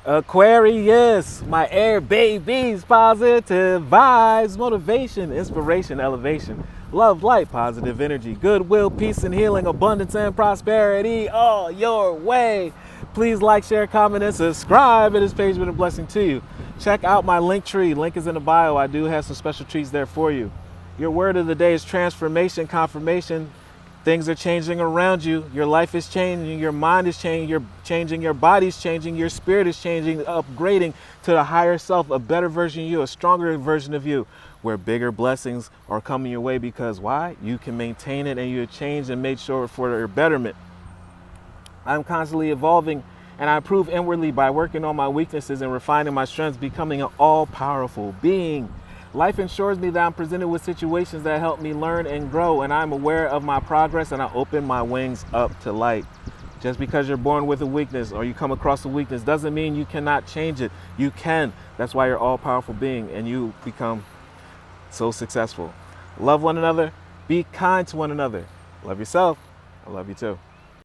Aquarius, my air babies, positive vibes, motivation, inspiration, elevation, love, light, positive energy, goodwill, peace and healing, abundance and prosperity all your way. Please like, share, comment, and subscribe. It has page been a blessing to you. Check out my LinkTree. Link is in the bio. I do have some special treats there for you. Your word of the day is transformation, confirmation. Things are changing around you. Your life is changing. Your mind is changing. You're changing. Your body's changing. Your spirit is changing, upgrading to the higher self, a better version of you, a stronger version of you, where bigger blessings are coming your way. Because why? You can maintain it and you change and make sure for your betterment. I'm constantly evolving and I improve inwardly by working on my weaknesses and refining my strengths, becoming an all-powerful being. Life ensures me that I'm presented with situations that help me learn and grow, and I'm aware of my progress and I open my wings up to light. Just because you're born with a weakness or you come across a weakness doesn't mean you cannot change it. You can. That's why you're all-powerful being and you become so successful. Love one another. Be kind to one another. Love yourself. I love you too.